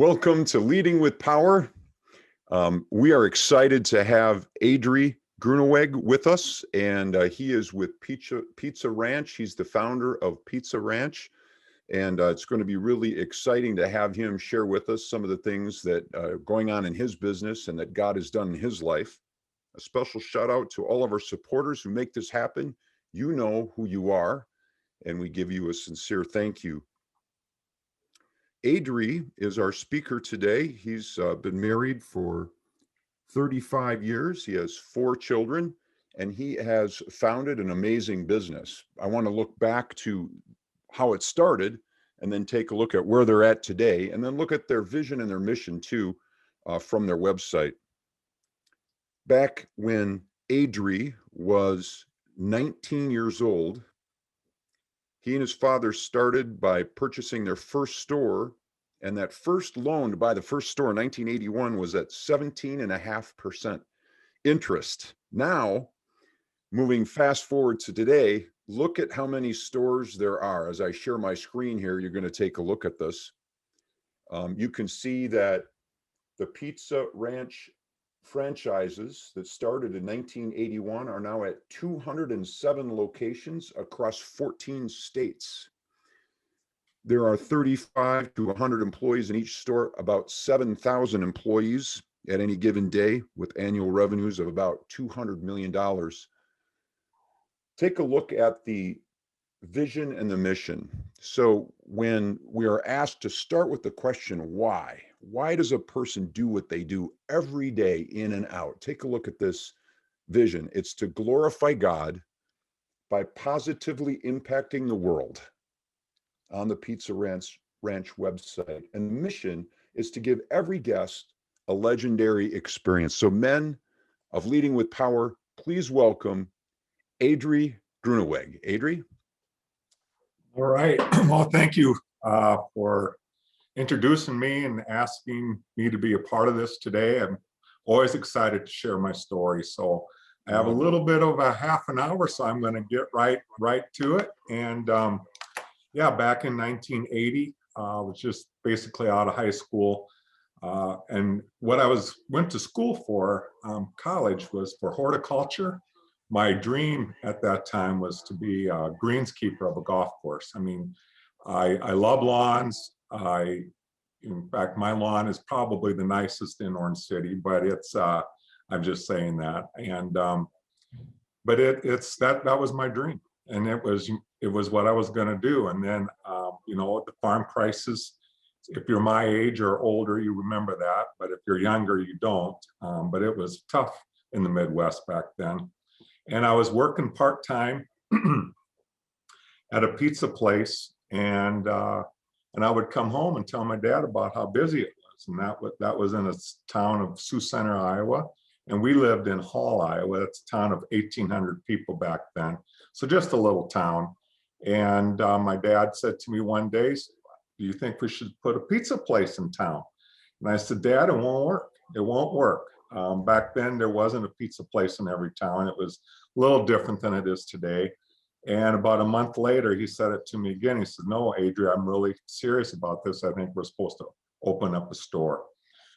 Welcome to Leading with Power. We are excited to have Adrie Groeneweg with us, and he is with Pizza Ranch. He's the founder of Pizza Ranch, and it's going to be really exciting to have him share with us some of the things that are going on in his business and that God has done in his life. A special shout out to all of our supporters who make this happen. You know who you are, and we give you a sincere thank you. Adrie is our speaker today. He's been married for 35 years. He has 4 children, and he has founded an amazing business. I want to look back to how it started and then take a look at where they're at today, and then look at their vision and their mission too from their website. Back when Adrie was 19 years old, he and his father started by purchasing their first store, and that first loan to buy the first store in 1981 was at 17.5% interest. Now, moving fast forward to today, look at how many stores there are. As I share my screen here, you're going to take a look at this. You can see that the Pizza Ranch franchises that started in 1981 are now at 207 locations across 14 states. There are 35 to 100 employees in each store, about 7,000 employees at any given day with annual revenues of about $200 million. Take a look at the vision and the mission. So when we are asked to start with the question, why does a person do what they do every day in and out? Take a look at this vision. It's to glorify God by positively impacting the world on the Pizza Ranch website. And the mission is to give every guest a legendary experience. So men of Leading with Power, please welcome Adrie Groeneweg. Adrie? All right. Well, thank you for introducing me and asking me to be a part of this today. I'm always excited to share my story. So I have a little bit of a half an hour, so I'm going to get right to it. And yeah, back in 1980, I was just basically out of high school. And what I went to school for, college, was for horticulture. My dream at that time was to be a greenskeeper of a golf course. I mean, I love lawns. In fact, my lawn is probably the nicest in Orange City, but it's, I'm just saying that. And, but that was my dream. And it was what I was going to do. And then, you know, the farm crisis, if you're my age or older, you remember that. But if you're younger, you don't. But it was tough in the Midwest back then. And I was working part-time at a pizza place, and I would come home and tell my dad about how busy it was. And that was in a town of Sioux Center, Iowa. And we lived in Hall, Iowa. That's a town of 1,800 people back then. So just a little town. And my dad said to me one day, do you think we should put a pizza place in town? And I said, Dad, it won't work. It won't work. Back then, there wasn't a pizza place in every town. It was a little different than it is today. And about a month later, he said it to me again. He said, no, Adrie, I'm really serious about this. I think we're supposed to open up a store.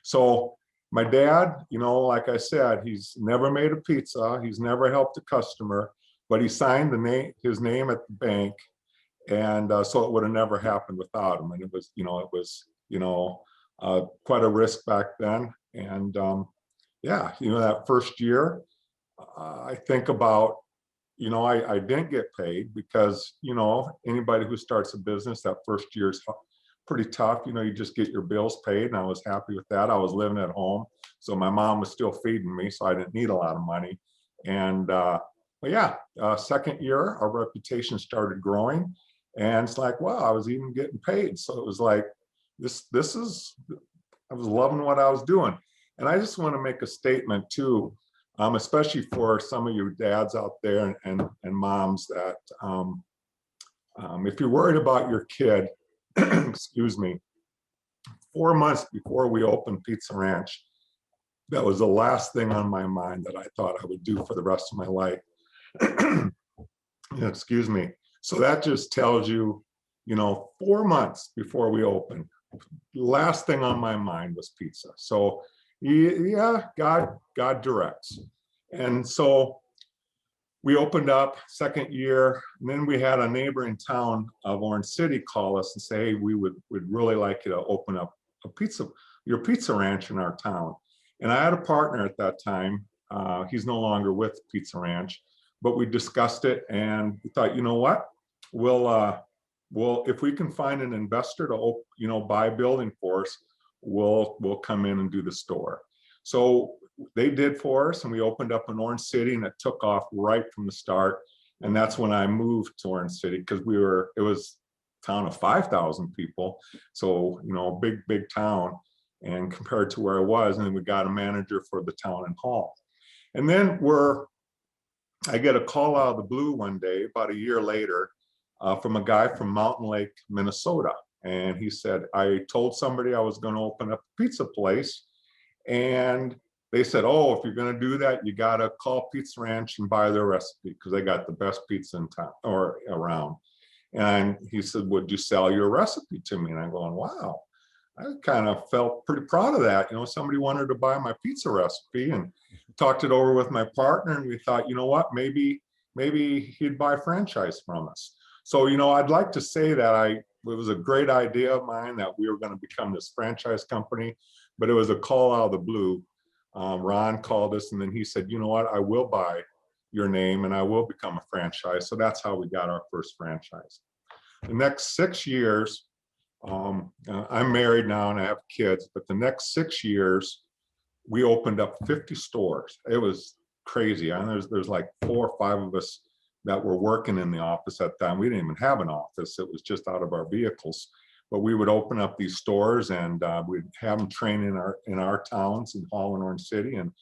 So my dad, you know, like I said, he's never made a pizza. He's never helped a customer, but he signed his name at the bank. And so it would have never happened without him. And it was quite a risk back then. And yeah, you know, that first year, I think about, you know, I didn't get paid because, you know, anybody who starts a business, that first year is pretty tough. You know, you just get your bills paid, and I was happy with that. I was living at home, so my mom was still feeding me, so I didn't need a lot of money. And but yeah, second year, our reputation started growing, and it's like, wow, I was even getting paid. So it was like, I was loving what I was doing. And I just want to make a statement too, especially for some of you dads out there and moms, that if you're worried about your kid, excuse me, 4 months before we opened Pizza Ranch, that was the last thing on my mind that I thought I would do for the rest of my life. Excuse me. So that just tells you, you know, 4 months before we opened, last thing on my mind was pizza. So yeah, God directs. And so we opened up second year, and then we had a neighboring town of Orange City call us and say, hey, would really like you to open up your pizza ranch in our town. And I had a partner at that time. He's no longer with Pizza Ranch, but we discussed it and we thought, you know what, we'll if we can find an investor to buy a building for us, we'll come in and do the store. So they did for us, and we opened up in Orange City, and it took off right from the start. And that's when I moved to Orange City, because it was a town of 5,000 people. So, big town. And compared to where I was, and then we got a manager for the town and hall. And then I get a call out of the blue one day, about a year later, from a guy from Mountain Lake, Minnesota. And he said, I told somebody I was going to open up a pizza place. And they said, oh, if you're going to do that, you got to call Pizza Ranch and buy their recipe, because they got the best pizza in town or around. And he said, would you sell your recipe to me? And I'm going, wow. I kind of felt pretty proud of that. Somebody wanted to buy my pizza recipe, and talked it over with my partner. And we thought, you know what, maybe he'd buy a franchise from us. So, I'd like to say that it was a great idea of mine that we were going to become this franchise company, but it was a call out of the blue. Ron called us, and then he said, you know what, I will buy your name and I will become a franchise. So that's how we got our first franchise. The next 6 years, I'm married now and I have kids, but the next 6 years, we opened up 50 stores. It was crazy. And there's like 4 or 5 of us that were working in the office at the time. We didn't even have an office. It was just out of our vehicles. But we would open up these stores, and we'd have them train in our towns in Hall and Orange City. And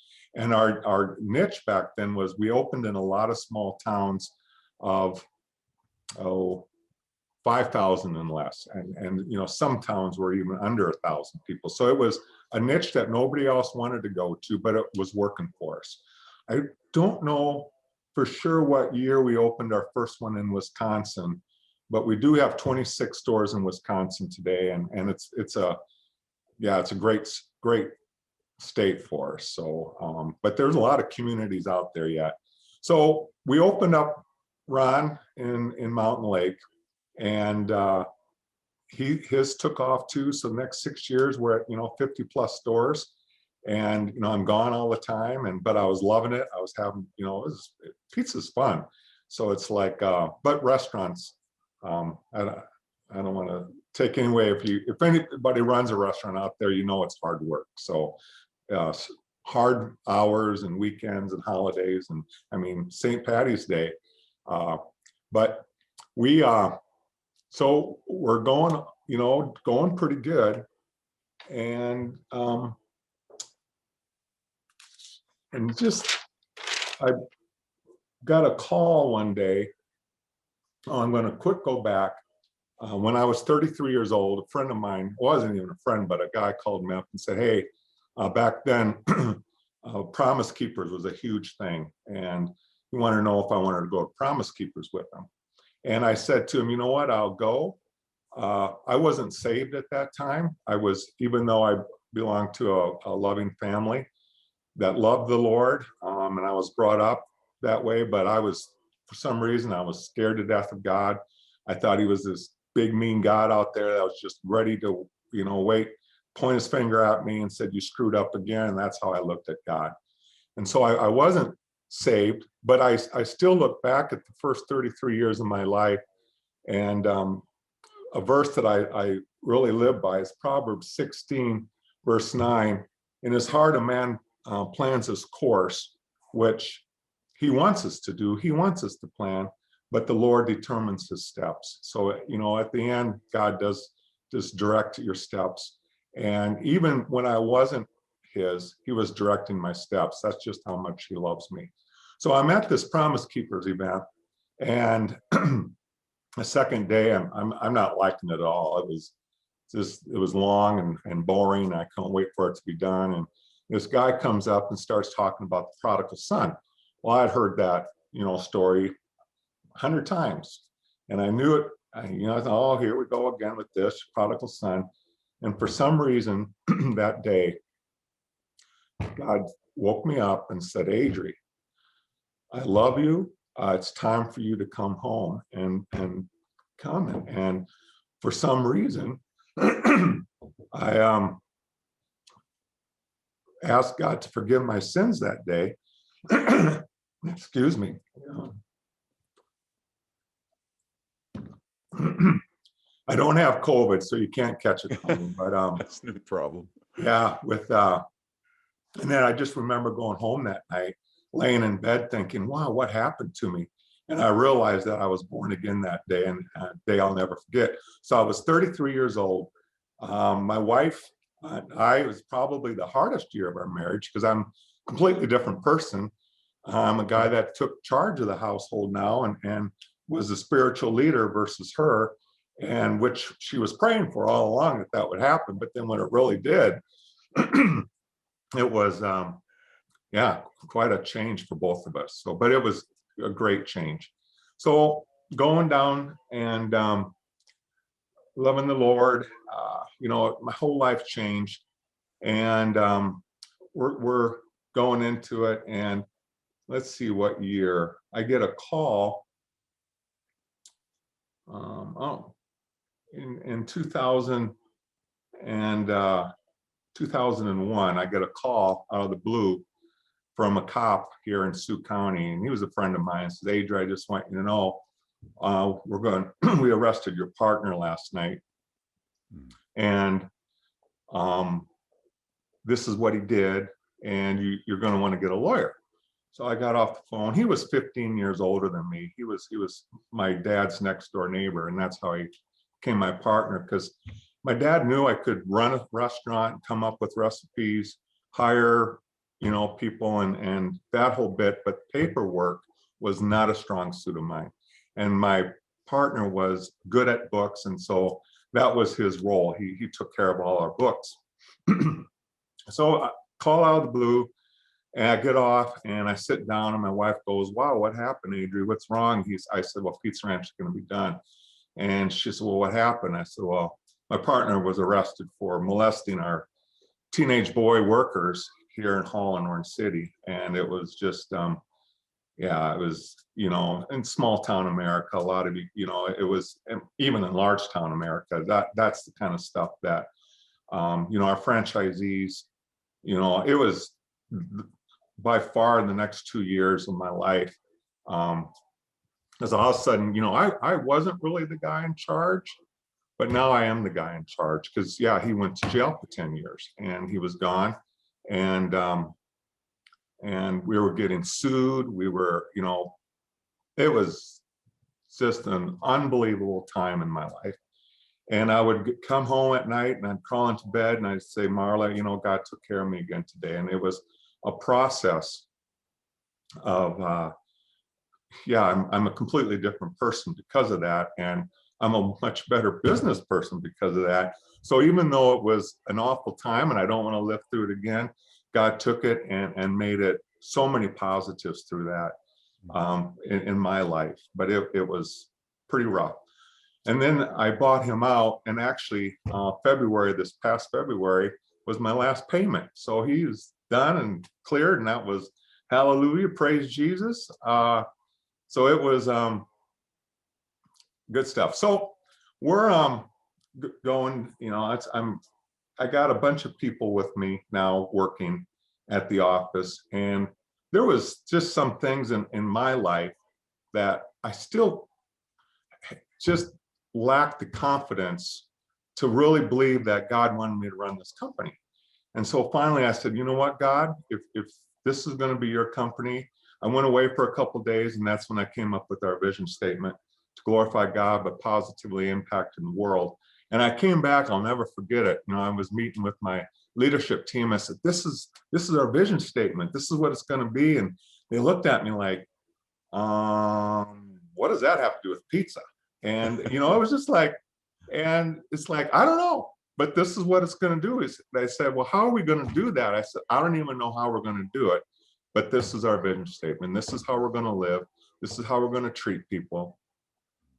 our niche back then was we opened in a lot of small towns of 5,000 and less, and some towns were even under 1,000 people. So it was a niche that nobody else wanted to go to, but it was working for us. I don't know for sure what year we opened our first one in Wisconsin, but we do have 26 stores in Wisconsin today, and it's a great state for us. So, but there's a lot of communities out there yet. So we opened up Ron in Mountain Lake, and his took off too. So the next 6 years we're at 50 plus stores, and I'm gone all the time, but I was loving it. I was having pizza's fun. So it's like but restaurants, I don't want to take any away. If anybody runs a restaurant out there, it's hard work. So hard hours and weekends and holidays, and St. Patty's Day, but we so we're going pretty good. And just, I got a call one day. I'm going to go back. When I was 33 years old, a friend of mine, wasn't even a friend, but a guy called me up and said, hey, back then, Promise Keepers was a huge thing. And he wanted to know if I wanted to go to Promise Keepers with him. And I said to him, you know what, I'll go. I wasn't saved at that time. Even though I belonged to a loving family that loved the Lord, and I was brought up that way, but for some reason, I was scared to death of God. I thought he was this big, mean God out there that was just ready to, point his finger at me and said, you screwed up again. And that's how I looked at God. And so I wasn't saved, but I still look back at the first 33 years of my life. And a verse that I really live by is Proverbs 16, verse 9. In his heart, a man plans his course, which he wants us to do. He wants us to plan, but the Lord determines his steps. So, at the end, God does just direct your steps. And even when I wasn't he was directing my steps. That's just how much he loves me. So I'm at this Promise Keepers event, and the second day, I'm not liking it at all. It was long and boring. I couldn't wait for it to be done. And this guy comes up and starts talking about the prodigal son. Well, I'd heard that, story 100 times, and I knew it. I thought, oh, here we go again with this prodigal son. And for some reason that day, God woke me up and said, Adrie, I love you. It's time for you to come home and come. And for some reason, I asked God to forgive my sins that day. Excuse me. I don't have COVID, so you can't catch it from me. But That's no problem. yeah, and then I just remember going home that night, laying in bed thinking, wow, what happened to me? And I realized that I was born again that day, and a day I'll never forget. So I was 33 years old. My wife and I, was probably the hardest year of our marriage because I'm a completely different person. I'm a guy that took charge of the household now and was a spiritual leader versus her, and which she was praying for all along that would happen. But then when it really did, it was, yeah, quite a change for both of us. So, but it was a great change. So going down and loving the Lord, my whole life changed, and we're going into it. And let's see what year I get a call. In 2000 and 2001, I get a call out of the blue from a cop here in Sioux County, and he was a friend of mine. He says, Adrie, I just want you to know, we arrested your partner last night, and this is what he did, and you're going to want to get a lawyer. So I got off the phone. He was 15 years older than me. He was my dad's next door neighbor, and that's how he became my partner, because my dad knew I could run a restaurant, come up with recipes, hire people, and that whole bit, but paperwork was not a strong suit of mine. And my partner was good at books, and so that was his role. He took care of all our books. So I call out of the blue, and I get off and I sit down, and my wife goes, wow, what happened, Adrie? What's wrong? I said, well, Pete's Ranch is going to be done. And she said, well, what happened? I said, well, my partner was arrested for molesting our teenage boy workers here in Hall in Orange City. And it was just, it was, in small town America, a lot of, it was, even in large town America, that's the kind of stuff that, our franchisees, it was by far the next 2 years of my life. Because all of a sudden, I wasn't really the guy in charge, but now I am the guy in charge, because he went to jail for 10 years and he was gone. And we were getting sued. We were, it was just an unbelievable time in my life. And I would come home at night and I'd crawl into bed and I'd say, Marla, God took care of me again today. And it was a process of, I'm a completely different person because of that. And I'm a much better business person because of that. So even though it was an awful time and I don't want to live through it again, God took it and made it so many positives through that in my life. But it was pretty rough. And then I bought him out, and actually this past February was my last payment. So he's done and cleared, and that was hallelujah, praise Jesus. So it was good stuff. So we're going, I got a bunch of people with me now working at the office, and there was just some things in my life that I still just lacked the confidence to really believe that God wanted me to run this company. And so finally I said, you know what, God, if this is going to be your company. I went away for a couple of days, and that's when I came up with our vision statement: to glorify God, but positively impact in the world. And I came back, I'll never forget it. I was meeting with my leadership team. I said, this is our vision statement. This is what it's going to be. And they looked at me like, what does that have to do with pizza? And, it was just like, and it's like, I don't know, but this is what it's going to do. They said, well, how are we going to do that? I said, I don't even know how we're going to do it, but this is our vision statement. This is how we're going to live. This is how we're going to treat people.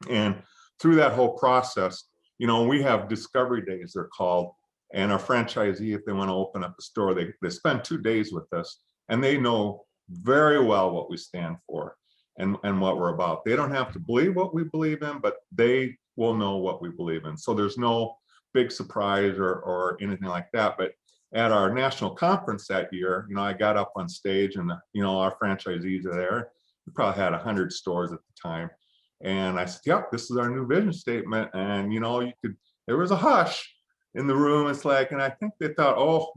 And through that whole process, we have discovery days, they're called, And our franchisee, if they want to open up a store, they spend 2 days with us, and they know very well what we stand for and what we're about. They don't have to believe what we believe in, but they will know what we believe in. So there's no big surprise or anything like that. But at our national conference that year, I got up on stage, and our franchisees are there. We probably had 100 stores at the time. And I said, yep, this is our new vision statement. And there was a hush in the room. It's like, and I think they thought, oh,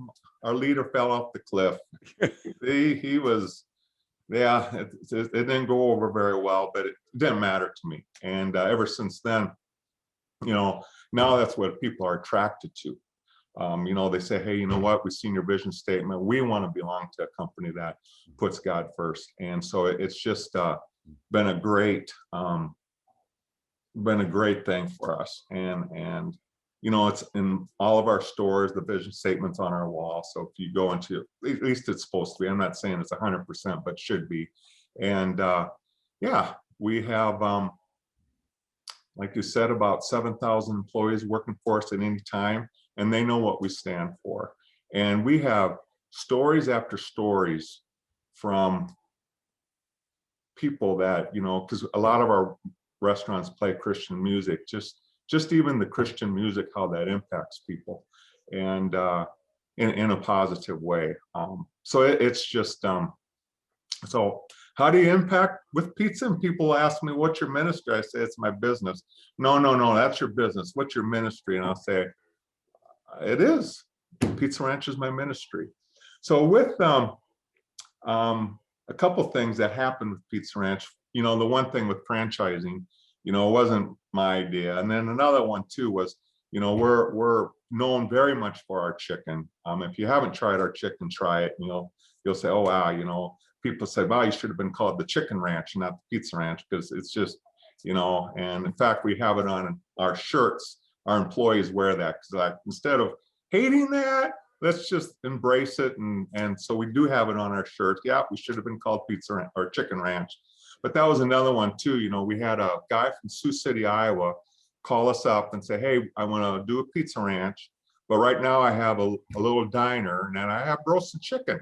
our leader fell off the cliff. He was, yeah, it didn't go over very well, but it didn't matter to me. And ever since then, now that's what people are attracted to. They say, hey, you know what? We've seen your vision statement. We want to belong to a company that puts God first. And so it's just been a great thing for us. And it's in all of our stores, the vision statement's on our wall. So if you go into, at least it's supposed to be, I'm not saying it's 100%, but should be. And yeah, we have, like you said, about 7,000 employees working for us at any time, and they know what we stand for. And we have stories after stories from people that, because a lot of our restaurants play Christian music, just even the Christian music, how that impacts people, and in a positive way. So it's just, so how do you impact with pizza? And people ask me, what's your ministry? I say, it's my business. No, that's your business. What's your ministry? And I'll say, it is. Pizza Ranch is my ministry. So with a couple things that happened with Pizza Ranch, the one thing with franchising, it wasn't my idea. And then another one too was, we're known very much for our chicken. If you haven't tried our chicken, try it. You'll say, oh wow, people say, wow, you should have been called the Chicken Ranch, not the Pizza Ranch, because it's just, and in fact, we have it on our shirts. Our employees wear that because, like, instead of hating that, let's just embrace it. And so we do have it on our shirts. Yeah, we should have been called Pizza Ranch or Chicken Ranch. But that was another one too. We had a guy from Sioux City, Iowa, call us up and say, hey, I want to do a Pizza Ranch, but right now I have a little diner and I have roasted chicken,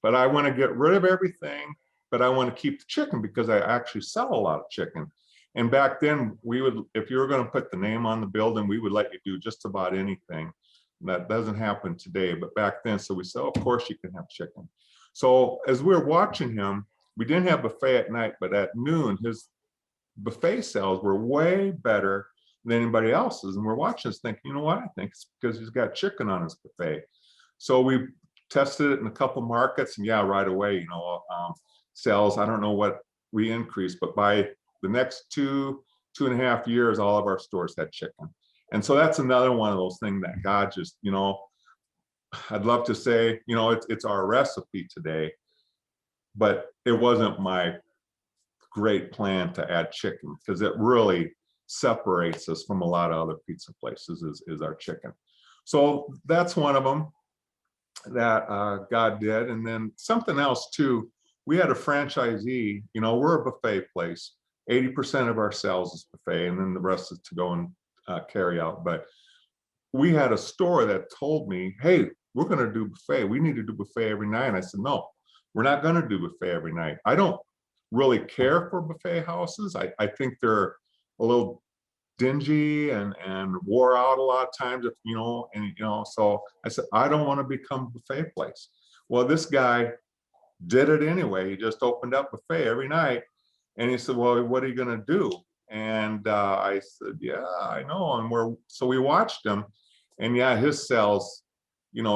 but I want to get rid of everything, but I want to keep the chicken because I actually sell a lot of chicken. And back then we would, if you were going to put the name on the building, we would let you do just about anything. That doesn't happen today, but back then, so we said, of course you can have chicken. So as we were watching him, we didn't have buffet at night, but at noon, his buffet sales were way better than anybody else's. And we're watching this thinking, you know what? I think it's because he's got chicken on his buffet. So we tested it in a couple markets, and yeah, right away, sales, I don't know what we increased, but by the next 2.5 years, all of our stores had chicken. And so that's another one of those things that God just, I'd love to say, it's our recipe today, but it wasn't my great plan to add chicken, because it really separates us from a lot of other pizza places is our chicken. So that's one of them that God did. And then something else too, we had a franchisee, we're a buffet place. 80% of our sales is buffet, and then the rest is to go and carry out. But we had a store that told me, hey, we're going to do buffet. We need to do buffet every night. And I said, no, we're not going to do buffet every night. I don't really care for buffet houses. I think they're a little dingy and wore out a lot of times, so I said, I don't want to become a buffet place. Well, this guy did it anyway. He just opened up buffet every night. And he said, well, what are you going to do? And I said, yeah, I know. And so we watched him, and yeah, his sales,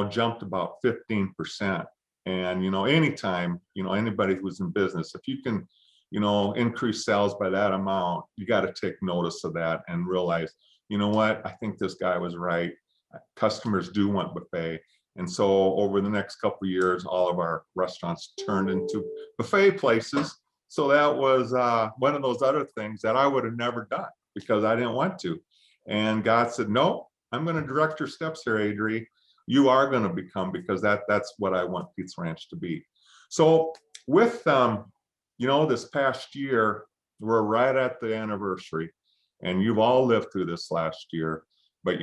jumped about 15%. And, anytime, anybody who's in business, if you can, increase sales by that amount, you got to take notice of that and realize, you know what, I think this guy was right. Customers do want buffet. And so over the next couple of years, all of our restaurants turned into buffet places. So that was one of those other things that I would have never done because I didn't want to. And God said, no, I'm going to direct your steps here, Adrie. You are going to become, because that's what I want Pizza Ranch to be. So with, this past year, we're right at the anniversary, and you've all lived through this last year. But,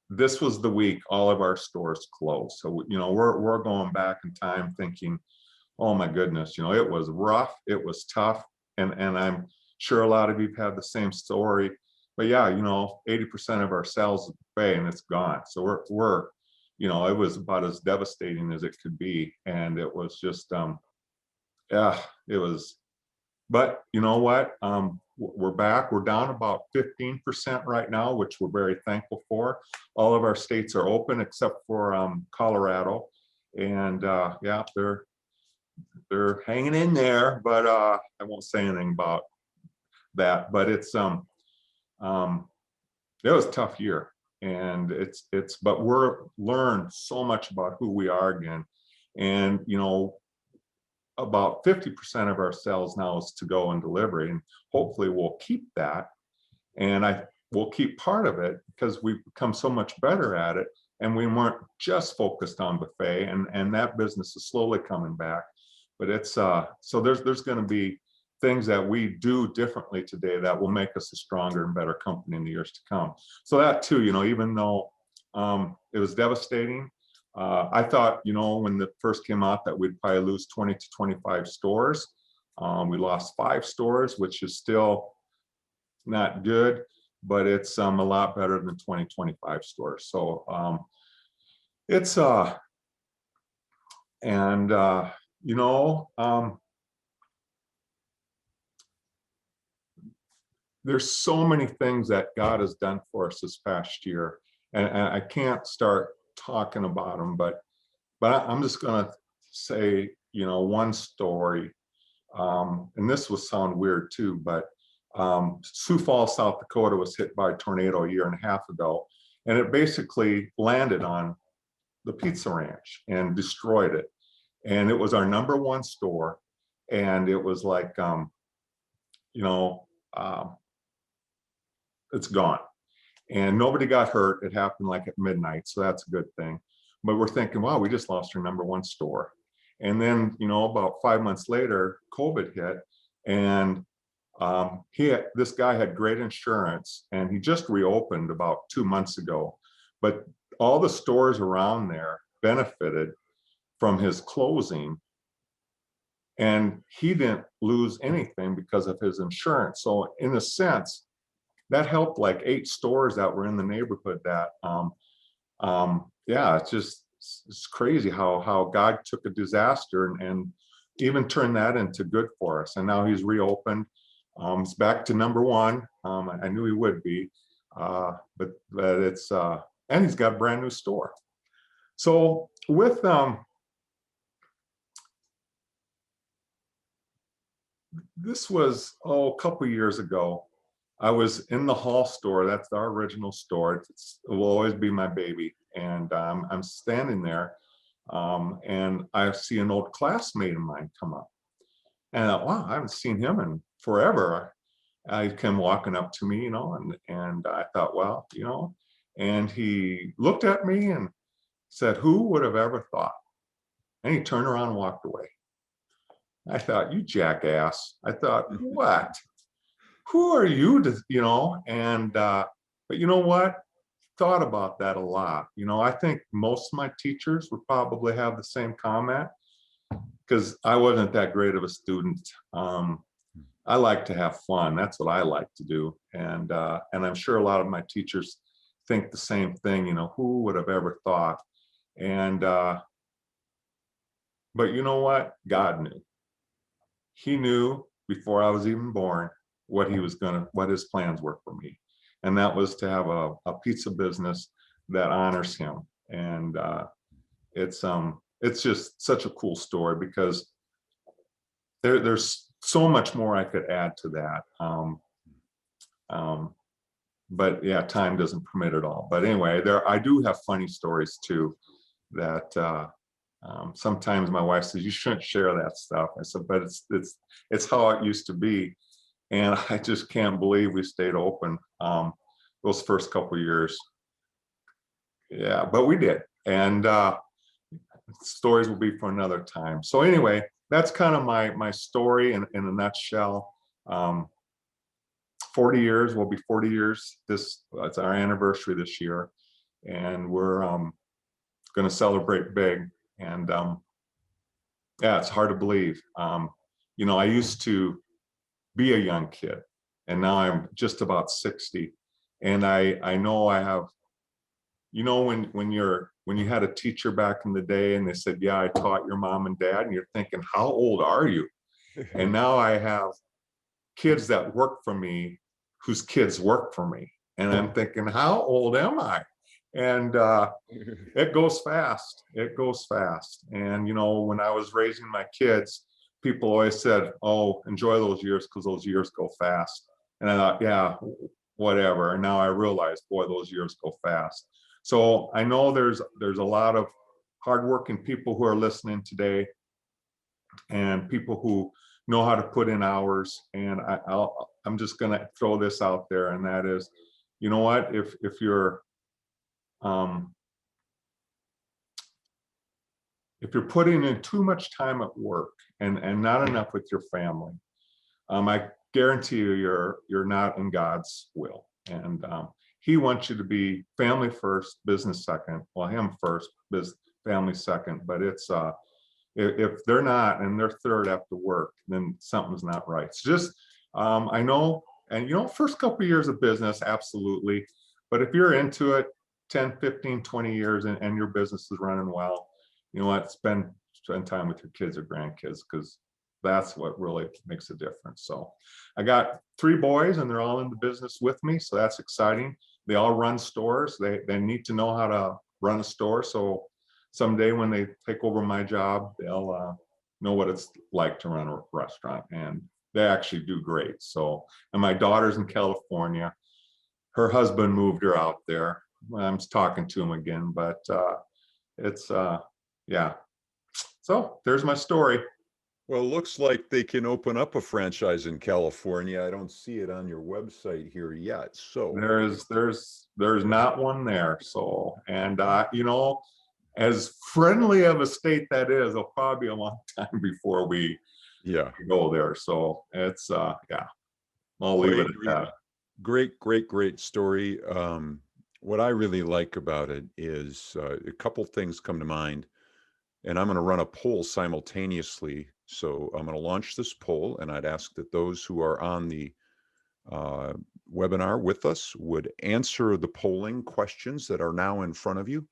this was the week all of our stores closed. So, we're going back in time thinking, oh my goodness, it was rough, it was tough. And I'm sure a lot of you have had the same story. But yeah, 80% of our sales is buffet and it's gone. So it was about as devastating as it could be. And it was just, yeah, it was, but you know what? We're back. We're down about 15% right now, which we're very thankful for. All of our states are open except for Colorado. And yeah, they're hanging in there, but I won't say anything about that. But it was a tough year, and but we're learned so much about who we are again. And about 50% of our sales now is to go and delivery, and hopefully we'll keep that. And we'll keep part of it because we've become so much better at it, and we weren't just focused on buffet, and that business is slowly coming back. But it's so there's going to be things that we do differently today that will make us a stronger and better company in the years to come. So that too, even though it was devastating, I thought, when it first came out that we'd probably lose 20 to 25 stores. We lost 5 stores, which is still not good, but it's a lot better than 20, 25 stores. So it's and there's so many things that God has done for us this past year, and I can't start talking about them, but I'm just gonna say, one story, and this will sound weird too, but Sioux Falls, South Dakota was hit by a tornado a year and a half ago, and it basically landed on the pizza ranch and destroyed it. And it was our #1 store, and it was like, it's gone. And nobody got hurt. It happened like at midnight, so that's a good thing. But we're thinking, wow, we just lost our #1 store. And then, about 5 months later, COVID hit, and this guy had great insurance, and he just reopened about 2 months ago. But all the stores around there benefited from his closing, and he didn't lose anything because of his insurance. So in a sense, that helped like 8 stores that were in the neighborhood that yeah, it's crazy how God took a disaster and even turned that into good for us. And now he's reopened. It's back to #1. I knew he would be, but it's and he's got a brand new store. So with this was a couple years ago. I was in the Hall store. That's our original store. It will always be my baby. And I'm standing there, and I see an old classmate of mine come up. And I thought, wow, I haven't seen him in forever. He came walking up to me, and I thought, well, and he looked at me and said, "Who would have ever thought?" And he turned around and walked away. I thought, you jackass. I thought, what? Who are you to, and but you know what? Thought about that a lot. I think most of my teachers would probably have the same comment, because I wasn't that great of a student. I like to have fun. That's what I like to do. And I'm sure a lot of my teachers think the same thing, who would have ever thought? And but you know what? God knew. He knew before I was even born what his plans were for me. And that was to have a pizza business that honors him. And it's just such a cool story, because there's so much more I could add to that. But yeah, time doesn't permit it all. But anyway, I do have funny stories too, that sometimes my wife says, you shouldn't share that stuff. I said, but it's how it used to be. And I just can't believe we stayed open those first couple of years. Yeah, but we did. And stories will be for another time. So anyway, that's kind of my story in a nutshell. 40 years, will be 40 years. It's our anniversary this year. and we're going to celebrate big. And yeah, it's hard to believe. I used to be a young kid, and now I'm just about 60. And I know I have, when you had a teacher back in the day and they said, yeah, I taught your mom and dad, and you're thinking, how old are you? And now I have kids that work for me whose kids work for me. And I'm thinking, how old am I? And it goes fast. It goes fast. And, when I was raising my kids, people always said, oh, enjoy those years because those years go fast. And I thought, yeah, whatever. And now I realize, boy, those years go fast. So I know there's a lot of hardworking people who are listening today, and people who know how to put in hours. And I'm just going to throw this out there, and that is, you know what, if you're putting in too much time at work and not enough with your family, I guarantee you you're not in God's will. And he wants you to be family first, business second. Well, him first, family second. But it's if they're not, and they're third after work, then something's not right. It's just I know, and first couple of years of business, absolutely. But if you're into it 10, 15, 20 years and your business is running well, you know what, spend time with your kids or grandkids, because that's what really makes a difference. So I got 3 boys, and they're all in the business with me, so that's exciting. They all run stores. They need to know how to run a store, so someday when they take over my job, they'll know what it's like to run a restaurant, and they actually do great. So, and my daughter's in California. Her husband moved her out there. I'm talking to him again, but it's yeah. So there's my story. Well, it looks like they can open up a franchise in California. I don't see it on your website here yet. So There's not one there. So, and as friendly of a state that is, it'll probably be a long time before we go there. So it's yeah, I'll leave it at that. Great story. What I really like about it is a couple things come to mind, and I'm going to run a poll simultaneously. So I'm going to launch this poll, and I'd ask that those who are on the webinar with us would answer the polling questions that are now in front of you.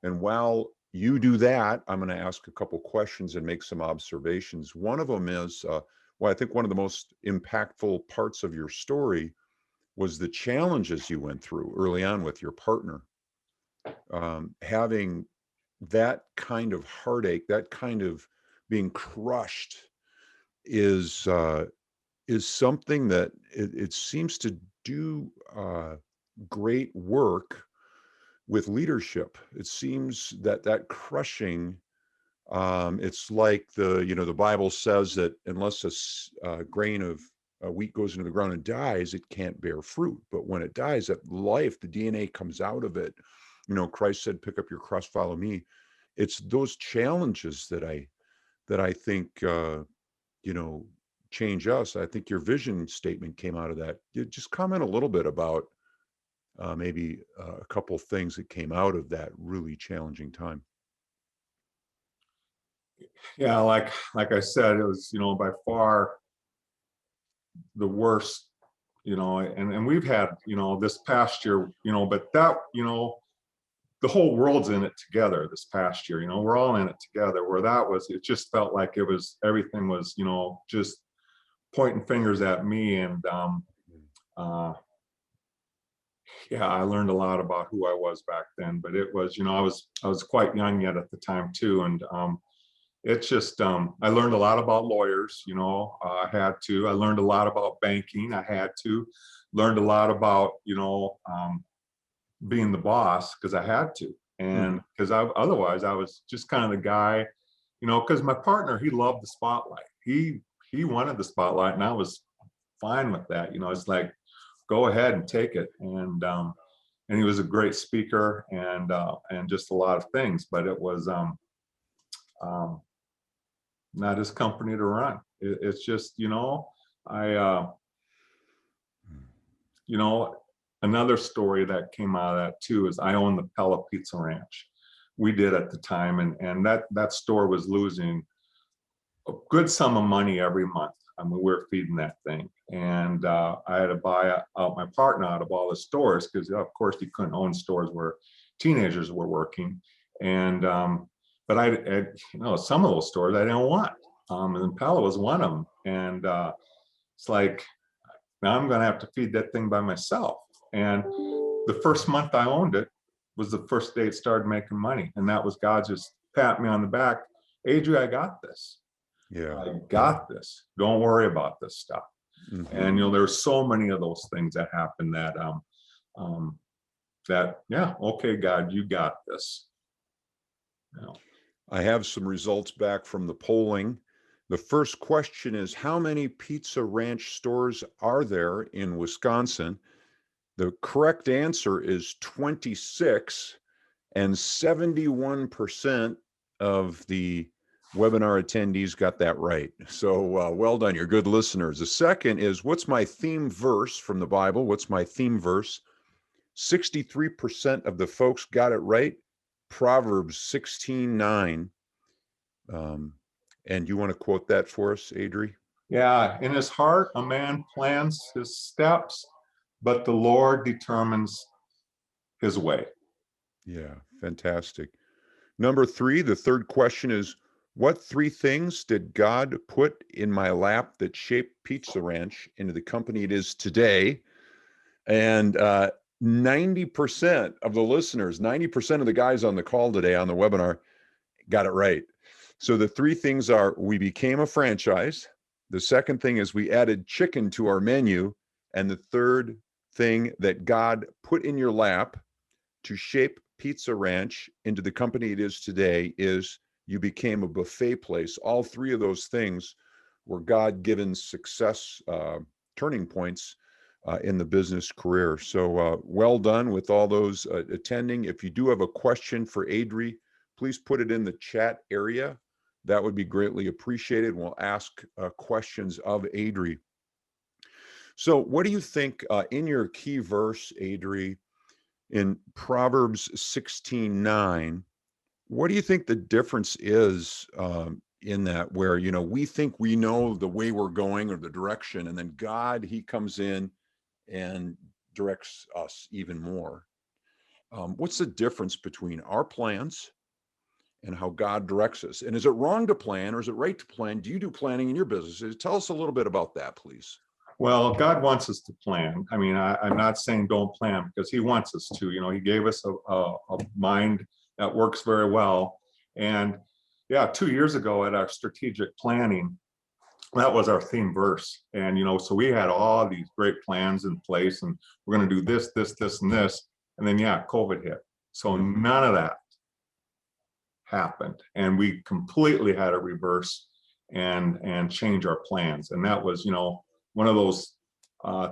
And while you do that, I'm going to ask a couple questions and make some observations. One of them is, I think one of the most impactful parts of your story was the challenges you went through early on with your partner. Having that kind of heartache, that kind of being crushed is something that it seems to do great work with leadership. It seems that crushing, it's like the Bible says that unless a grain of wheat goes into the ground and dies, it can't bear fruit. But when it dies, that life, the DNA comes out of it. Christ said, pick up your cross, follow me. It's those challenges that I think, change us. I think your vision statement came out of that. You just comment a little bit about maybe a couple things that came out of that really challenging time. Yeah, like I said, it was by far the worst, and we've had this past year, but that the whole world's in it together this past year. We're all in it together. Where that was, it just felt like everything was just pointing fingers at me. And yeah, I learned a lot about who I was back then. But it was, I was quite young yet at the time too. And it's just I learned a lot about lawyers. I had to. I learned a lot about banking. I had to. Learned a lot about being the boss, because I had to, and because otherwise I was just kind of the guy, because my partner, he loved the spotlight. He wanted the spotlight, and I was fine with that. It's like, go ahead and take it. And he was a great speaker, and just a lot of things. But it was not his company to run. It's just I another story that came out of that too is I own the Pella Pizza Ranch. We did at the time, and that store was losing a good sum of money every month. I mean, we were feeding that thing, and I had to buy out my partner out of all the stores because, of course, you couldn't own stores where teenagers were working. And but some of those stores I didn't want, and Pella was one of them. And it's like, now I'm going to have to feed that thing by myself. And the first month I owned it was the first day it started making money, and that was God just pat me on the back. Adrie, I got this. Yeah. I got this. Don't worry about this stuff. Mm-hmm. And there's so many of those things that happen that yeah, okay, God, you got this. I have some results back from the polling. The first question is, how many Pizza Ranch stores are there in Wisconsin? The correct answer is 26, and 71% of the webinar attendees got that right. So well done, you're good listeners. The second is, what's my theme verse from the Bible? What's my theme verse? 63% of the folks got it right. Proverbs 16:9. And you want to quote that for us, Adrie? Yeah, in his heart, a man plans his steps, but the Lord determines his way. Yeah, fantastic. Number 3, the third question is, what 3 things did God put in my lap that shaped Pizza Ranch into the company it is today? And 90% of the listeners, 90% of the guys on the call today on the webinar got it right. So the 3 things are, we became a franchise. The second thing is we added chicken to our menu. And the third thing that God put in your lap to shape Pizza Ranch into the company it is today is you became a buffet place. All 3 of those things were God-given success turning points in the business career. So well done with all those attending. If you do have a question for Adrie, please put it in the chat area. That would be greatly appreciated. We'll ask questions of Adrie. So what do you think in your key verse, Adrie, in Proverbs 16:9, what do you think the difference is in that, where, we think we know the way we're going or the direction, and then God, he comes in and directs us even more? What's the difference between our plans and how God directs us? And is it wrong to plan, or is it right to plan? Do you do planning in your businesses? Tell us a little bit about that, please. Well, God wants us to plan. I mean, I'm not saying don't plan, because he wants us to. He gave us a mind that works very well. And yeah, 2 years ago at our strategic planning, that was our theme verse. And so we had all these great plans in place, and we're going to do this, this, this, and this. And then yeah, COVID hit. So none of that happened, and we completely had to reverse and change our plans. And that was one of those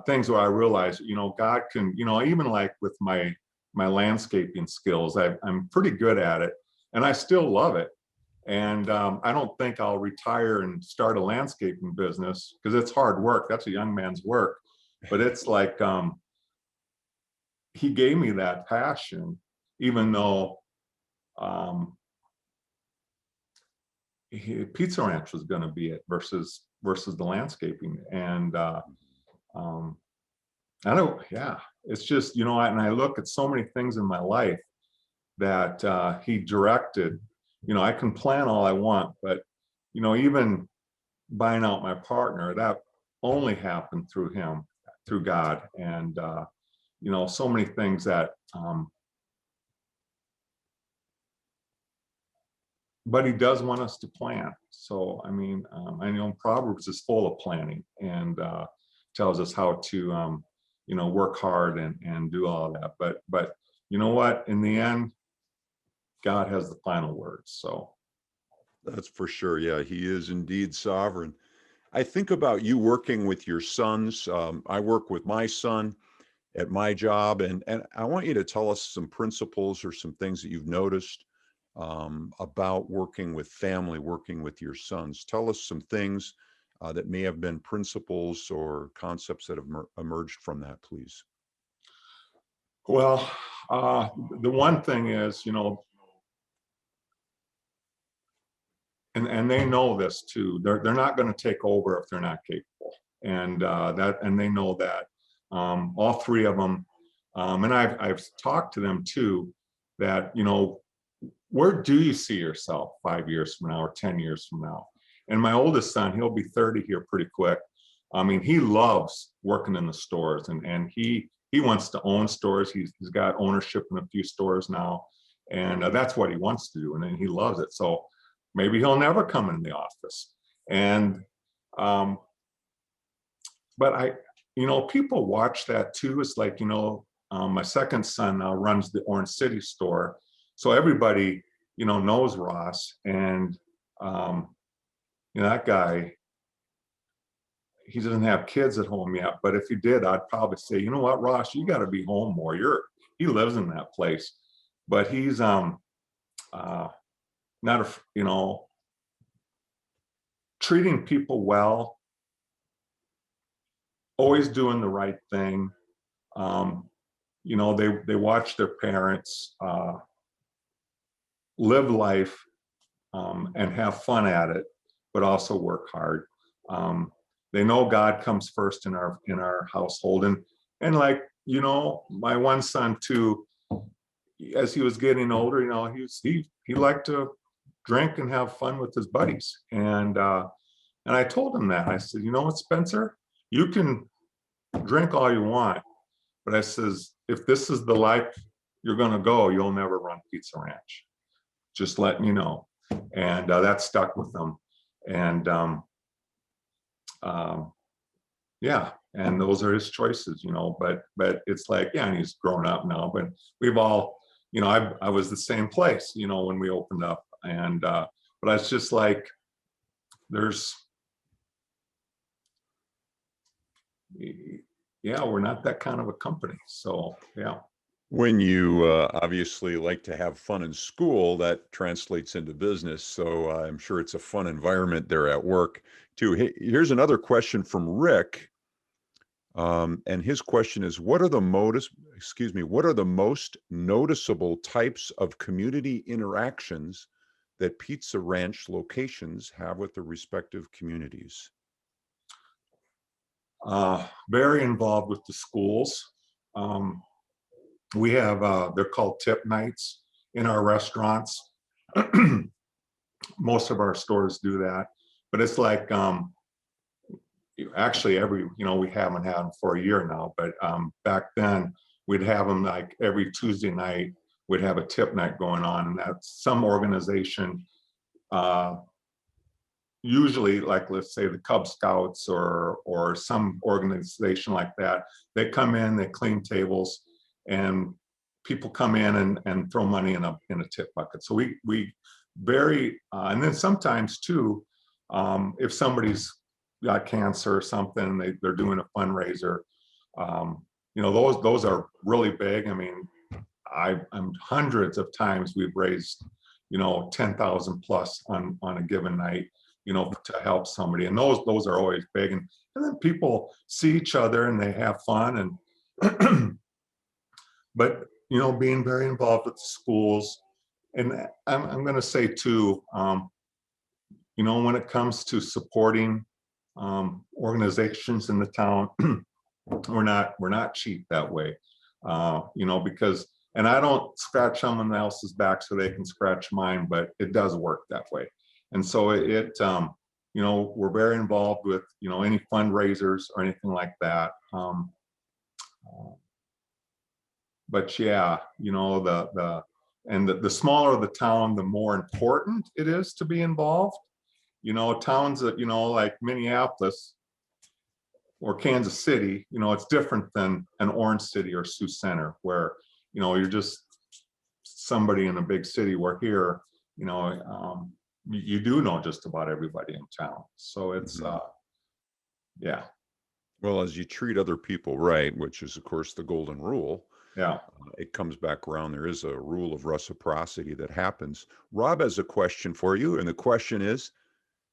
things where I realized God can, even like with my landscaping skills, I'm pretty good at it, and I still love it. And I don't think I'll retire and start a landscaping business, because it's hard work. That's a young man's work. But it's like he gave me that passion, even though Pizza Ranch was going to be it versus the landscaping. And I don't, yeah, it's just, and I look at so many things in my life that he directed. I can plan all I want, but even buying out my partner, that only happened through him, through God. And so many things that but he does want us to plan. So I mean, I know Proverbs is full of planning, and tells us how to work hard and do all of that. But you know what, in the end, God has the final words. So that's for sure. Yeah, he is indeed sovereign. I think about you working with your sons. I work with my son at my job, and I want you to tell us some principles or some things that you've noticed about working with family, working with your sons. Tell us some things that may have been principles or concepts that have emerged from that, please. Well, the one thing is, and they know this too. They're not going to take over if they're not capable, and they know that. All three of them, and I've talked to them too. That where do you see yourself 5 years from now or 10 years from now? And my oldest son, he'll be 30 here pretty quick. I mean, he loves working in the stores, and he wants to own stores. He's got ownership in a few stores now, and that's what he wants to do, and then he loves it. So maybe he'll never come in the office. And but people watch that too. It's like, my second son now runs the Orange City store, so everybody knows Ross, and that guy, he doesn't have kids at home yet, but if he did, I'd probably say, you know what, Ross, you got to be home more. He lives in that place, but he's not treating people well, always doing the right thing. They watch their parents live life and have fun at it, but also work hard. They know God comes first in our household, and like my one son too, as he was getting older, he liked to drink and have fun with his buddies, and I told him that. I said, you know what, Spencer, you can drink all you want, but I says, if this is the life you're going to go, you'll never run Pizza Ranch. Just letting you know. And that stuck with them. And yeah, and those are his choices, but it's like, yeah, and he's grown up now, but we've all, I was the same place, when we opened up, and but it's just like, we're not that kind of a company. So yeah. When you obviously like to have fun in school, that translates into business. So I'm sure it's a fun environment there at work too. Here's another question from Rick. And his question is, what are the most noticeable types of community interactions that Pizza Ranch locations have with their respective communities? Very involved with the schools. We have, they're called tip nights in our restaurants. Most of our stores do that, but it's like, actually we haven't had them for a year now, but back then we'd have them like every Tuesday night, we'd have a tip night going on, and that's some organization, usually like, let's say the Cub Scouts or some organization like that. They come in, they clean tables, and people come in and throw money in a tip bucket. So we very, and then sometimes too, if somebody's got cancer or something, they're doing a fundraiser, those are really big. I mean, I'm hundreds of times we've raised 10,000 plus on a given night, to help somebody, and those are always big, and then people see each other and they have fun, and but being very involved with the schools. And I'm going to say too, when it comes to supporting organizations in the town, we're not cheap that way, because, and I don't scratch someone else's back so they can scratch mine, but it does work that way. And so we're very involved with any fundraisers or anything like that. But yeah, the smaller the town, the more important it is to be involved. Towns that like Minneapolis or Kansas City, it's different than an Orange City or Sioux Center, where you're just somebody in a big city. Where here, you do know just about everybody in town. So it's yeah. Well, as you treat other people right, which is of course the golden rule, Yeah. it comes back around. There is a rule of reciprocity that happens. Rob has a question for you, and the question is,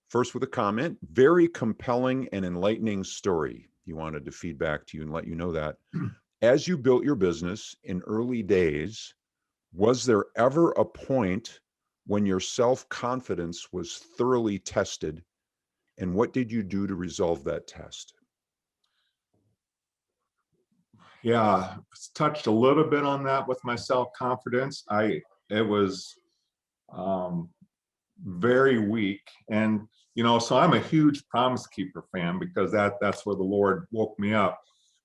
first with a comment, very compelling and enlightening story. He wanted to feed back to you and let you know that. As you built your business in early days, was there ever a point when your self-confidence was thoroughly tested? And what did you do to resolve that test? Yeah, touched a little bit on that with my self-confidence. It was um, very weak. And, so I'm a huge Promise Keeper fan because that's where the Lord woke me up.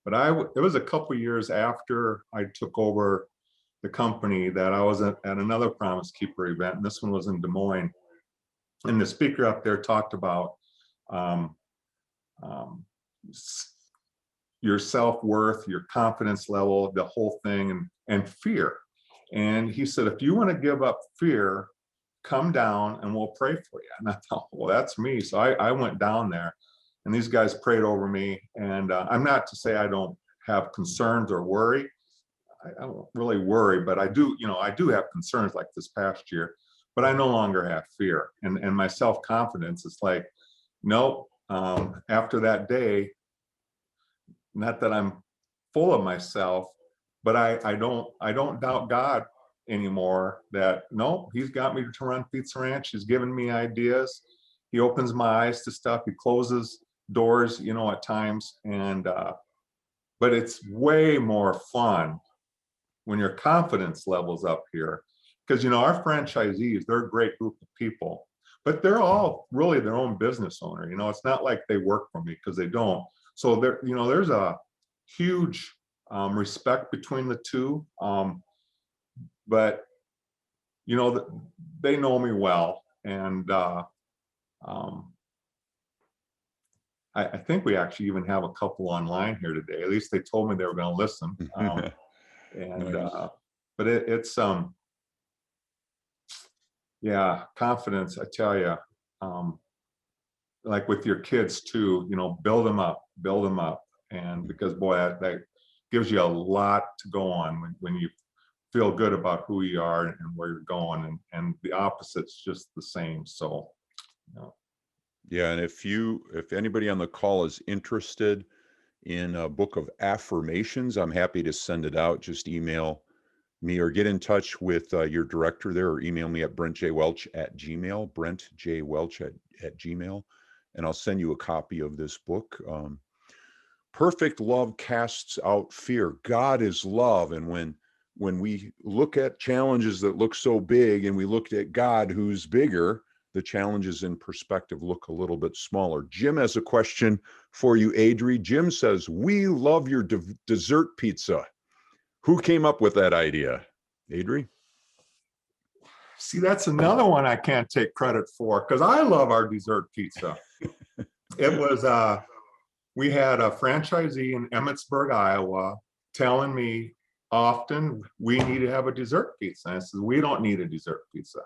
But it was a couple years after I took over the company that I was at another Promise Keeper event, and this one was in Des Moines. And the speaker up there talked about um, um, your self-worth, your confidence level, the whole thing, and fear. And he said, if you want to give up fear, come down and we'll pray for you. And I thought, well, that's me. So I went down there and these guys prayed over me. And I'm not to say I don't have concerns or worry. I don't really worry, but I do have concerns like this past year, but I no longer have fear. And my self-confidence is like, nope, after that day, not that I'm full of myself, but I don't doubt God anymore. That no, He's got me to run Pizza Ranch. He's given me ideas. He opens my eyes to stuff. He closes doors, at times. And but it's way more fun when your confidence levels up here, because our franchisees, they're a great group of people, but they're all really their own business owner. It's not like they work for me, because they don't. So there's a huge respect between the two. But they know me well, and I think we actually even have a couple online here today. At least they told me they were going to listen. And Nice. but it's yeah, confidence. I tell you, like with your kids too. Build them up, and because boy, that gives you a lot to go on when you feel good about who you are and where you're going, and the opposite's just the same. So, Yeah, and if anybody on the call is interested in a book of affirmations, I'm happy to send it out. Just email me or get in touch with your director there, or email me at brentjwelch@gmail, brentjwelch@gmail, and I'll send you a copy of this book. Perfect love casts out fear. God is love, and when we look at challenges that look so big and we looked at God who's bigger, the challenges in perspective look a little bit smaller. Jim has a question for you, Adrie. Jim says, we love your dessert pizza. Who came up with that idea? Adrie? see, that's another one I can't take credit for, because I love our dessert pizza. It was we had a franchisee in Emmitsburg, Iowa, telling me often we need to have a dessert pizza. And I said, we don't need a dessert pizza.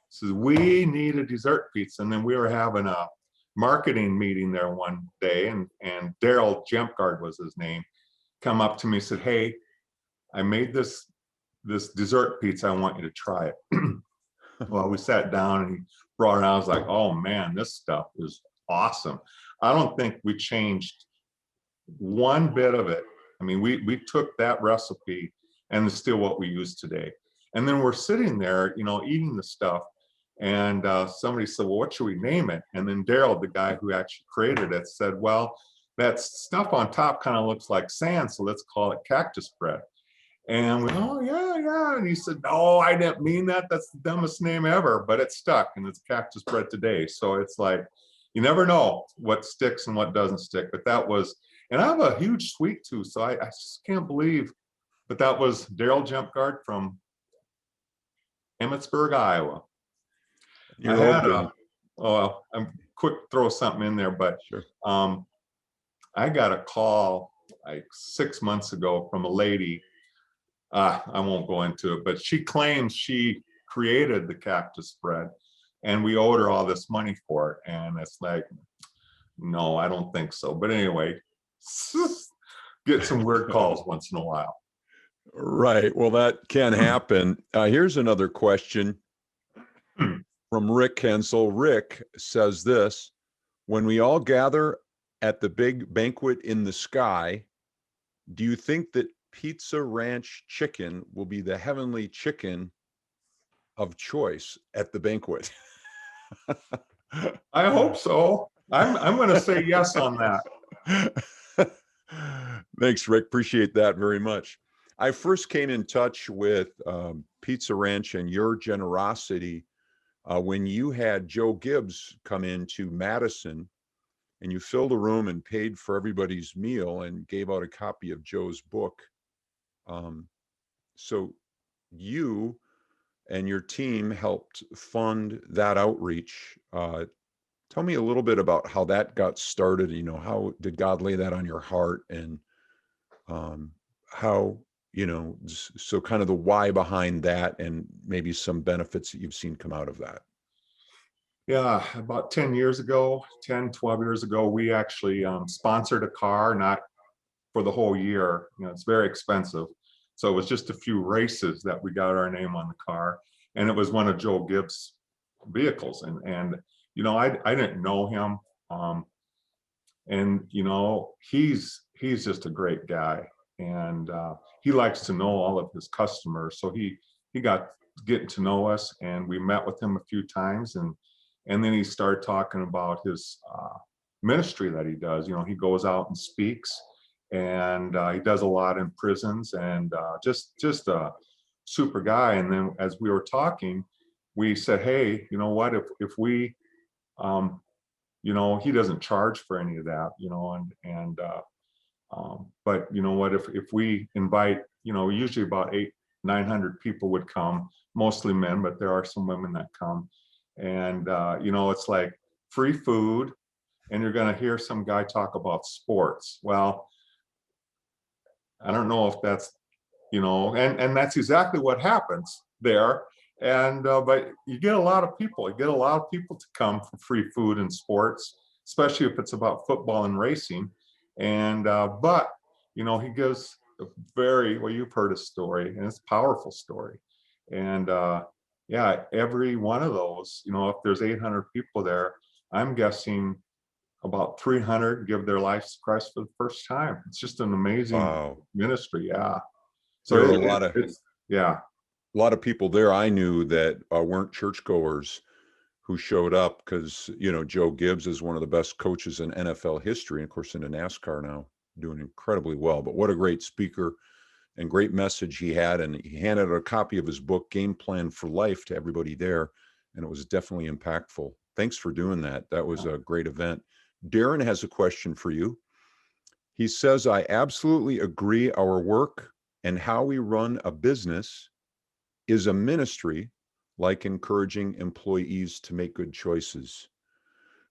He says, we need a dessert pizza. And then we were having a marketing meeting there one day, and Daryl Jempgard was his name, come up to me and said, hey, I made this dessert pizza. I want you to try it. Well, we sat down and he brought it out. I was like, oh man, this stuff is awesome. I don't think we changed one bit of it. I mean, we took that recipe and it's still what we use today. And then we're sitting there, eating the stuff. And somebody said, well, what should we name it? And then Daryl, the guy who actually created it, said, well, that stuff on top kind of looks like sand, so let's call it cactus bread. And we, oh, yeah. And he said, no, I didn't mean that. That's the dumbest name ever, but it stuck, and it's cactus bread today. So it's like, you never know what sticks and what doesn't stick. But that was, and I have a huge sweet tooth, so I just can't believe, but that was Daryl Jempgard from Emmitsburg, Iowa. You're hoping. I'm quick throw something in there, but Sure. I got a call like 6 months ago from a lady. I won't go into it, but she claims she created the cactus bread and we owed her all this money for it. And it's like, no, I don't think so. But anyway, get some weird calls once in a while. Right. Well, that can happen. Here's another question from Rick Hensel. Rick says this: when we all gather at the big banquet in the sky, do you think that Pizza Ranch chicken will be the heavenly chicken of choice at the banquet. I hope so. I'm going to say yes on that. Thanks, Rick. Appreciate that very much. I first came in touch with Pizza Ranch and your generosity when you had Joe Gibbs come into Madison and you filled a room and paid for everybody's meal and gave out a copy of Joe's book. So you and your team helped fund that outreach. Tell me a little bit about how that got started. You know, how did God lay that on your heart, and how, you know, so kind of the why behind that and maybe some benefits that you've seen come out of that. Yeah, about 10 years ago, 10, 12 years ago, we actually sponsored a car, not for the whole year. You know, it's very expensive. So it was just a few races that we got our name on the car. And it was one of Joe Gibbs' vehicles. And you know, I didn't know him. And you know, he's just a great guy. And he likes to know all of his customers. So he got getting to know us, and we met with him a few times, and then he started talking about his ministry that he does. You know, he goes out and speaks, and he does a lot in prisons, and just a super guy. And then as we were talking, we said, hey, you know what, if we you know, he doesn't charge for any of that, you know, and but you know what, if we invite, you know, usually about 800-900 people would come, mostly men, but there are some women that come. And you know, it's like free food, and you're going to hear some guy talk about sports. Well, I don't know if that's, you know, and that's exactly what happens there. And but you get a lot of people. You get a lot of people to come for free food and sports, especially if it's about football and racing. And but you know, he gives a very, well, you've heard his story, and it's a powerful story. And yeah, every one of those, you know, if there's 800 people there, I'm guessing about 300 give their lives to Christ for the first time. It's just an amazing Wow. ministry. Yeah. So There were a lot of it's, yeah. a lot of people there I knew that weren't churchgoers who showed up because, you know, Joe Gibbs is one of the best coaches in NFL history, and of course into NASCAR now, doing incredibly well. But what a great speaker and great message he had. And he handed out a copy of his book, Game Plan for Life, to everybody there. And it was definitely impactful. Thanks for doing that. That was a great event. Darren has a question for you. He says, I absolutely agree. Our work and how we run a business is a ministry, like encouraging employees to make good choices.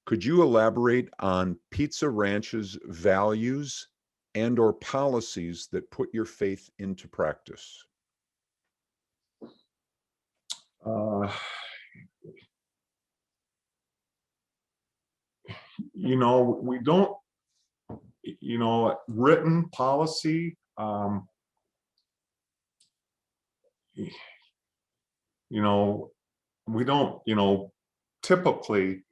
Could you elaborate on Pizza Ranch's values and or policies that put your faith into practice? You know, we don't, you know, written policy, you know, we don't, you know, typically,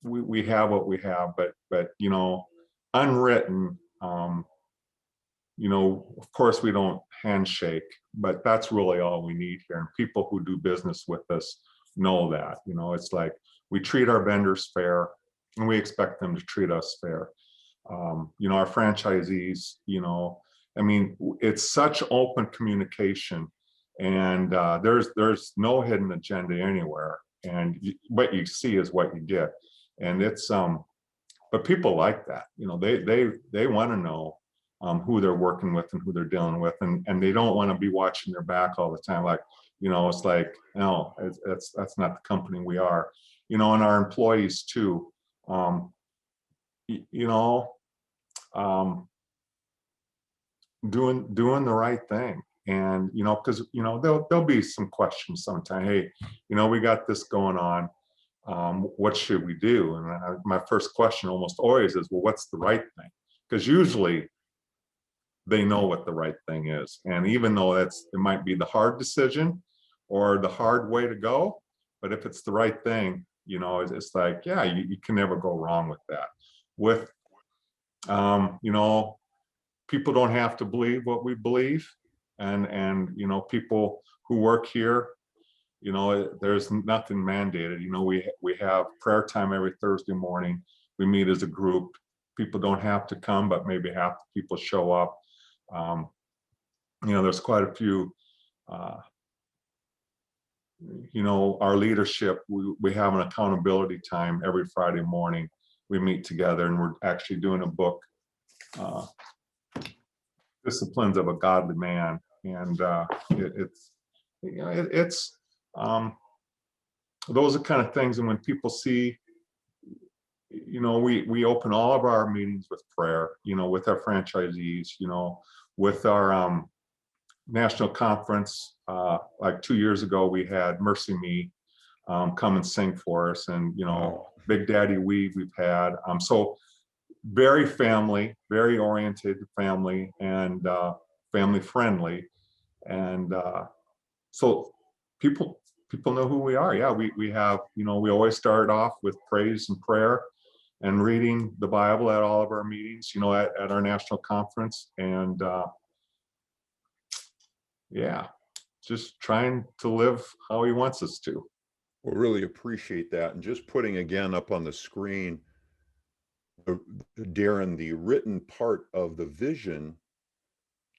we have what we have, but, you know, unwritten, you know, of course we don't handshake, but that's really all we need here. And people who do business with us know that, you know, it's like we treat our vendors fair, and we expect them to treat us fair. You know, our franchisees, you know, I mean, it's such open communication, and there's no hidden agenda anywhere. And what you see is what you get. And it's but people like that, you know, they want to know who they're working with and who they're dealing with, and they don't want to be watching their back all the time. Like, you know, it's like, no, that's not the company we are, you know. And our employees too, you know, doing the right thing. And you know, because you know, there'll be some questions sometime. Hey, you know, we got this going on. What should we do? And my first question almost always is, well, what's the right thing? Because usually they know what the right thing is. And even though it might be the hard decision or the hard way to go, but if it's the right thing, you know, it's like, yeah, you can never go wrong with that. With, you know, people don't have to believe what we believe. And you know, people who work here, you know, there's nothing mandated. You know, we have prayer time every Thursday morning. We meet as a group. People don't have to come, but maybe half the people show up. You know, there's quite a few, you know, our leadership, we have an accountability time every Friday morning. We meet together, and we're actually doing a book, Disciplines of a Godly Man. And it's, you know, it's those are kind of things. And when people see, you know, we open all of our meetings with prayer, you know, with our franchisees, you know, with our national conference. Like 2 years ago, we had Mercy Me come and sing for us, and you know, Big Daddy we've had. So very family, very oriented family, and family friendly, and so people know who we are. Yeah, we have, you know, we always start off with praise and prayer and reading the Bible at all of our meetings, you know, at our national conference, and yeah, just trying to live how he wants us to. Well, really appreciate that. And just putting again up on the screen, Darren, the written part of the vision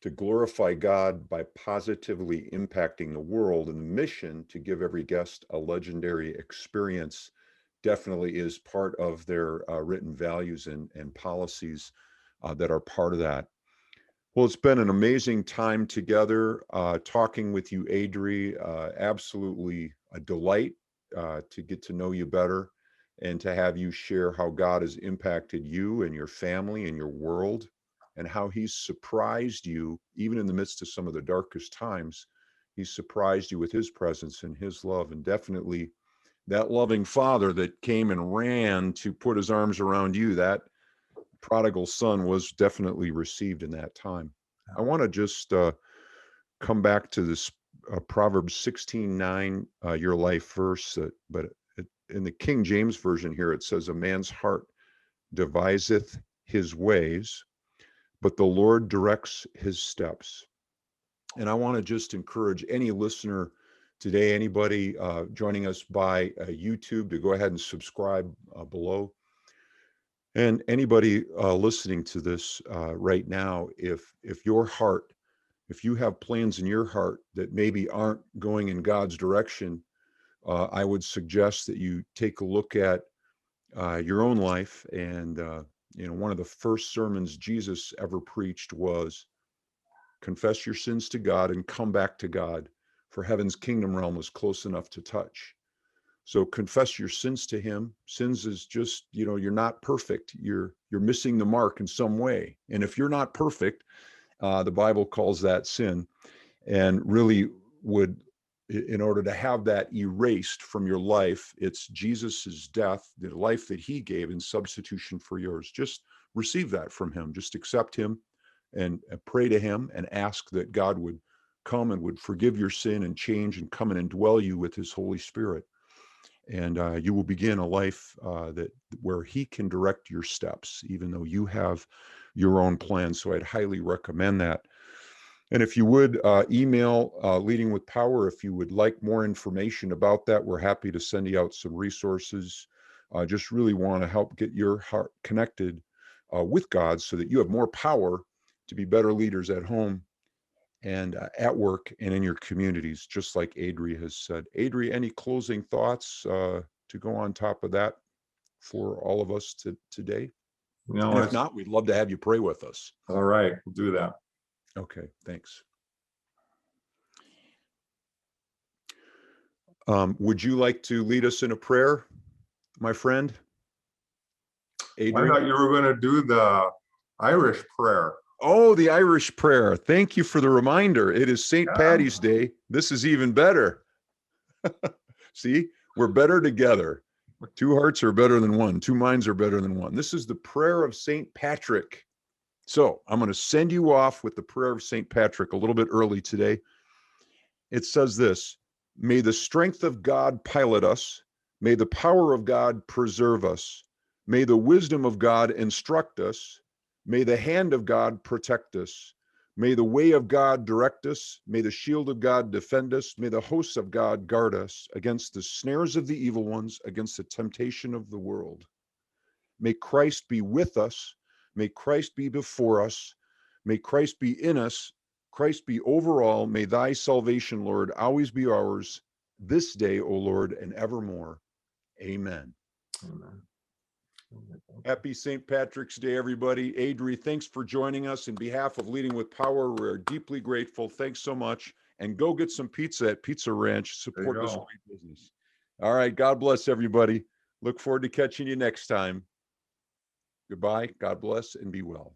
to glorify God by positively impacting the world, and the mission to give every guest a legendary experience definitely is part of their written values and policies that are part of that. Well, it's been an amazing time together talking with you, Adrie. Absolutely a delight to get to know you better and to have you share how God has impacted you and your family and your world, and how he's surprised you, even in the midst of some of the darkest times. He's surprised you with his presence and his love, and definitely that loving father that came and ran to put his arms around you, that prodigal son was definitely received in that time. I want to just come back to this Proverbs 16:9, your life verse, but in the King James Version here, it says, a man's heart deviseth his ways, but the Lord directs his steps. And I want to just encourage any listener today, anybody joining us by YouTube, to go ahead and subscribe below. And anybody listening to this right now, if your heart, if you have plans in your heart that maybe aren't going in God's direction, I would suggest that you take a look at your own life. And you know, one of the first sermons Jesus ever preached was, confess your sins to God and come back to God, for heaven's kingdom realm is close enough to touch. So confess your sins to him. Sins is just, you know, you're not perfect. You're missing the mark in some way. And if you're not perfect, the Bible calls that sin, and really would, in order to have that erased from your life, it's Jesus's death, the life that he gave in substitution for yours. Just receive that from him. Just accept him and pray to him and ask that God would come and would forgive your sin and change and come and indwell you with his Holy Spirit. And you will begin a life where he can direct your steps, even though you have your own plans. So I'd highly recommend that. And if you would email Leading with Power, if you would like more information about that, we're happy to send you out some resources. Just really want to help get your heart connected with God, so that you have more power to be better leaders at home and at work and in your communities, just like Adrie has said. Adrie, any closing thoughts to go on top of that for all of us today? You know, And if not, we'd love to have you pray with us. All right, we'll do that. Okay, thanks. Would you like to lead us in a prayer, my friend? Adrie? I thought you were going to do the Irish prayer. Oh, the Irish prayer. Thank you for the reminder. It is St. Paddy's Day. This is even better. See, we're better together. Two hearts are better than one. Two minds are better than one. This is the prayer of St. Patrick. So I'm going to send you off with the prayer of St. Patrick a little bit early today. It says this: may the strength of God pilot us. May the power of God preserve us. May the wisdom of God instruct us. May the hand of God protect us. May the way of God direct us. May the shield of God defend us. May the hosts of God guard us against the snares of the evil ones, against the temptation of the world. May Christ be with us. May Christ be before us. May Christ be in us. Christ be over all. May thy salvation, Lord, always be ours this day, O Lord, and evermore. Amen. Amen. Happy St. Patrick's Day, everybody. Adrie, thanks for joining us. In behalf of Leading with Power, we're deeply grateful. Thanks so much. And go get some pizza at Pizza Ranch. Support this great business. All right. God bless everybody. Look forward to catching you next time. Goodbye. God bless and be well.